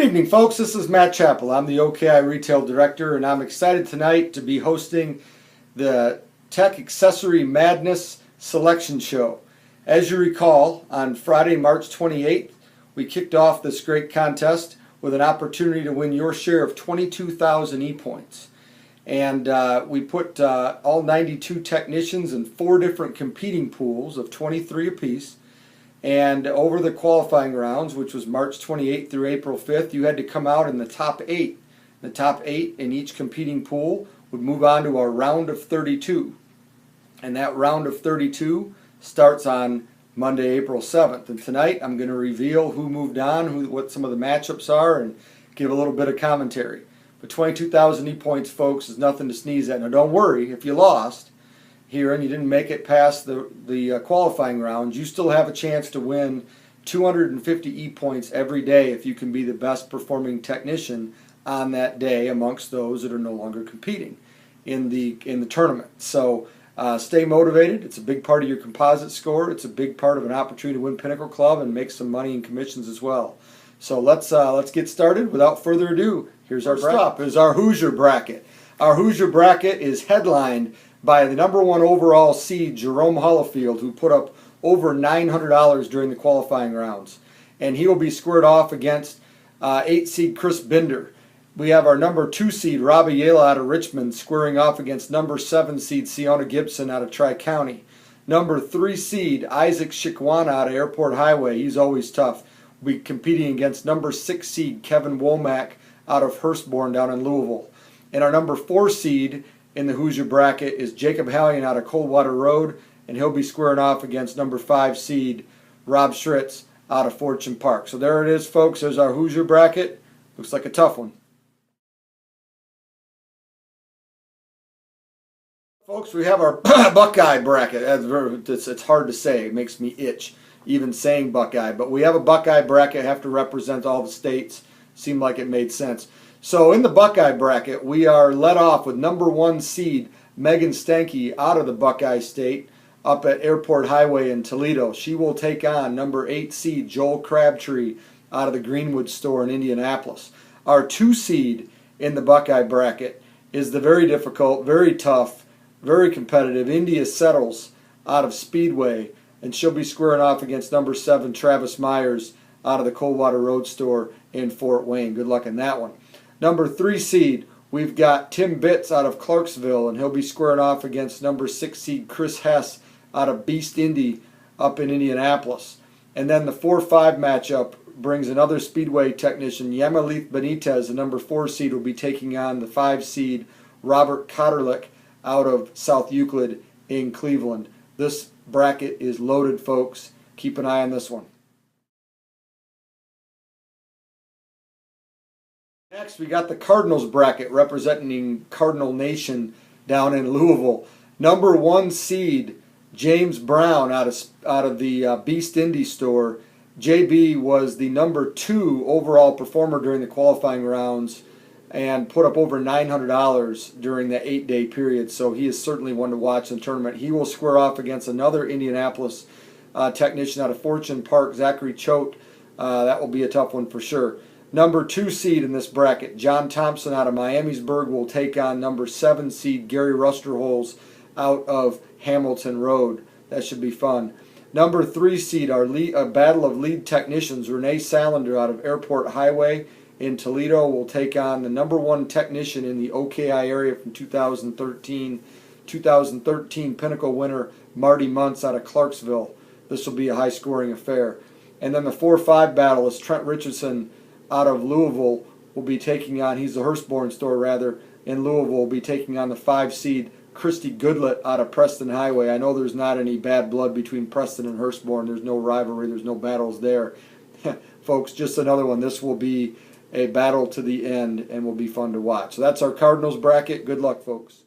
evening, folks. This is Matt Chappell. I'm the OKI Retail Director, and I'm excited tonight to be hosting the Tech Accessory Madness Selection Show. As you recall, on Friday, March 28th, we kicked off this great contest with an opportunity to win your share of 22,000 ePoints. And we put all 92 technicians in 4 different competing pools of 23 apiece. And over the qualifying rounds, which was March 28th through April 5th, you had to come out in the top 8. The top 8 in each competing pool would move on to our round of 32. And that round of 32 starts on Monday, April 7th. And tonight I'm going to reveal who moved on, what some of the matchups are, and give a little bit of commentary. But 22,000 ePoints, folks, is nothing to sneeze at. Now don't worry, if you lost here and you didn't make it past the qualifying rounds, you still have a chance to win 250 ePoints every day if you can be the best performing technician on that day amongst those that are no longer competing in the tournament. So stay motivated. It's a big part of your composite score. It's a big part of an opportunity to win Pinnacle Club and make some money in commissions as well. So let's get started. Without further ado, here's our bracket. Here's our Hoosier bracket. Our Hoosier bracket is headlined by the #1 overall seed, Jerome Hollifield, who put up over $900 during the qualifying rounds. And he will be squared off against 8 seed Chris Binder. We have our #2 seed, Robbie Yala out of Richmond, squaring off against #7 seed, Siona Gibson out of Tri-County. #3 seed, Isaac Shikwana out of Airport Highway. He's always tough. We'll be competing against #6 seed, Kevin Womack out of Hurstbourne down in Louisville. And our #4 seed in the Hoosier bracket is Jacob Hallion out of Coldwater Road, and he'll be squaring off against #5 seed Rob Schritz out of Fortune Park. So there it is, folks. There's our Hoosier bracket. Looks like a tough one. Folks, we have our Buckeye bracket. It's hard to say. It makes me itch even saying Buckeye. But we have a Buckeye bracket. Have to represent all the states. Seemed like it made sense. So in the Buckeye bracket, we are led off with #1 seed Megan Stanke out of the Buckeye State up at Airport Highway in Toledo. She will take on #8 seed Joel Crabtree out of the Greenwood store in Indianapolis. Our 2 seed in the Buckeye bracket is the very difficult, very tough, very competitive India Settles out of Speedway, and she'll be squaring off against #7 Travis Myers out of the Coldwater Road store in Fort Wayne. Good luck in that one. #3 seed, we've got Tim Bitts out of Clarksville, and he'll be squaring off against #6 seed Chris Hess out of Beast Indy up in Indianapolis. And then the 4-5 matchup brings another Speedway technician, Yamalit Benitez, the #4 seed, will be taking on the 5 seed Robert Kotterlich out of South Euclid in Cleveland. This bracket is loaded, folks. Keep an eye on this one. Next, we got the Cardinals bracket representing Cardinal Nation down in Louisville. #1 seed James Brown out of the Beast Indy store. JB was the #2 overall performer during the qualifying rounds and put up over $900 during the 8-day period. So he is certainly one to watch in the tournament. He will square off against another Indianapolis technician out of Fortune Park, Zachary Choate. That will be a tough one for sure. #2 seed in this bracket, John Thompson out of Miamisburg, will take on #7 seed Gary Rusterholz out of Hamilton Road. That should be fun. #3 seed, our battle of lead technicians, Renee Salander out of Airport Highway in Toledo will take on the #1 technician in the OKI area from 2013 Pinnacle winner Marty Muntz out of Clarksville. This will be a high-scoring affair. And then the 4-5 battle is Trent Richardson out of Louisville will be taking on, he's the Hurstbourne store rather, in Louisville, will be taking on the 5 seed Christy Goodlett out of Preston Highway. I know there's not any bad blood between Preston and Hurstbourne. There's no rivalry. There's no battles there. Folks, just another one. This will be a battle to the end and will be fun to watch. So that's our Cardinals bracket. Good luck, folks.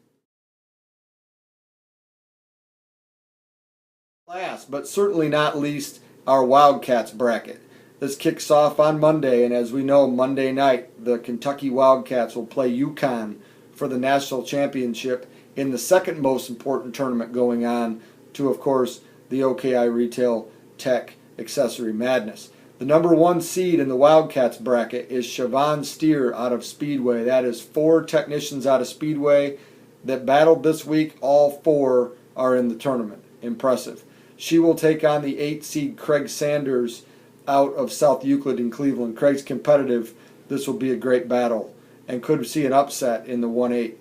Last, but certainly not least, our Wildcats bracket. This kicks off on Monday, and as we know, Monday night, the Kentucky Wildcats will play UConn for the national championship in the second most important tournament going on to, of course, the OKI Retail Tech Accessory Madness. The number 1 seed in the Wildcats bracket is Siobhan Steer out of Speedway. That is 4 technicians out of Speedway that battled this week. All 4 are in the tournament. Impressive. She will take on the 8 seed Craig Sanders out of South Euclid in Cleveland. Craig's competitive. This will be a great battle and could see an upset in the 1-8.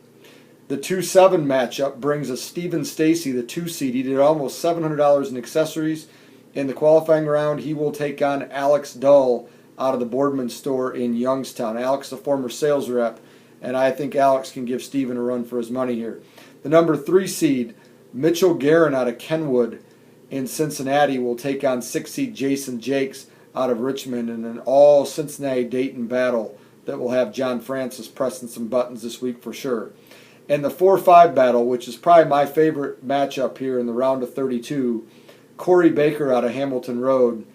The 2-7 matchup brings us Stephen Stacy, the 2 seed. He did almost $700 in accessories. In the qualifying round, he will take on Alex Dull out of the Boardman store in Youngstown. Alex is a former sales rep, and I think Alex can give Stephen a run for his money here. The number 3 seed, Mitchell Guerin out of Kenwood in Cincinnati, will take on 6 seed Jason Jakes out of Richmond in an all Cincinnati-Dayton battle that will have John Francis pressing some buttons this week for sure. And the 4-5 battle, which is probably my favorite matchup here in the round of 32, Corey Baker out of Hamilton Road,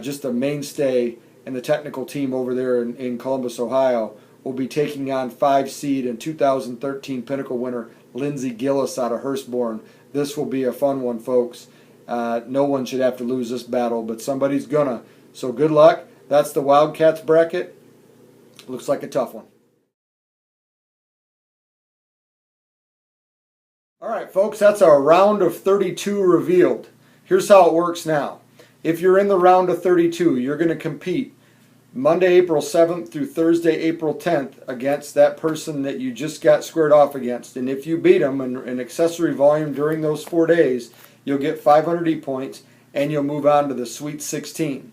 just a mainstay in the technical team over there in Columbus, Ohio, will be taking on 5 seed and 2013 Pinnacle winner Lindsey Gillis out of Hurstbourne. This will be a fun one, folks. No one should have to lose this battle, but somebody's gonna. So good luck. That's the Wildcats bracket. Looks like a tough one. All right, folks, that's our round of 32 revealed. Here's how it works now. If you're in the round of 32, you're going to compete Monday, April 7th through Thursday, April 10th against that person that you just got squared off against. And if you beat them in accessory volume during those 4 days, you'll get 500 E-points and you'll move on to the Sweet 16.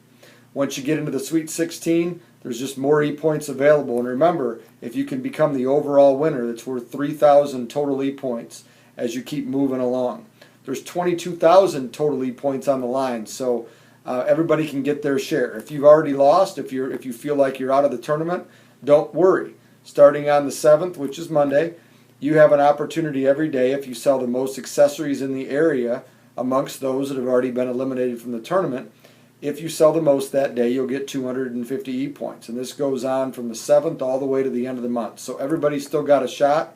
Once you get into the Sweet 16, there's just more E-points available. And remember, if you can become the overall winner, that's worth 3,000 total E-points as you keep moving along. There's 22,000 total E-points on the line, so everybody can get their share. If you've already lost, if you feel like you're out of the tournament, don't worry. Starting on the 7th, which is Monday, you have an opportunity every day if you sell the most accessories in the area amongst those that have already been eliminated from the tournament. If you sell the most that day, you'll get 250 E-points, and this goes on from the 7th all the way to the end of the month. So everybody's still got a shot.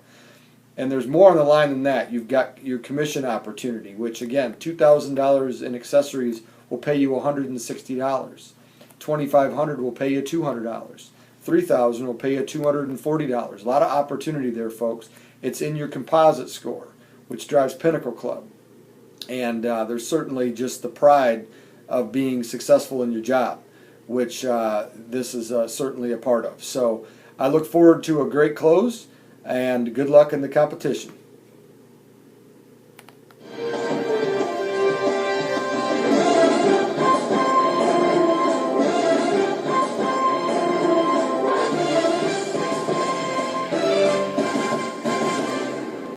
And there's more on the line than that. You've got your commission opportunity, which again, $2,000 in accessories will pay you $160. $2,500 will pay you $200. $3,000 will pay you $240. A lot of opportunity there, folks. It's in your composite score, which drives Pinnacle Club. And there's certainly just the pride of being successful in your job, which this is certainly a part of. So I look forward to a great close. And good luck in the competition.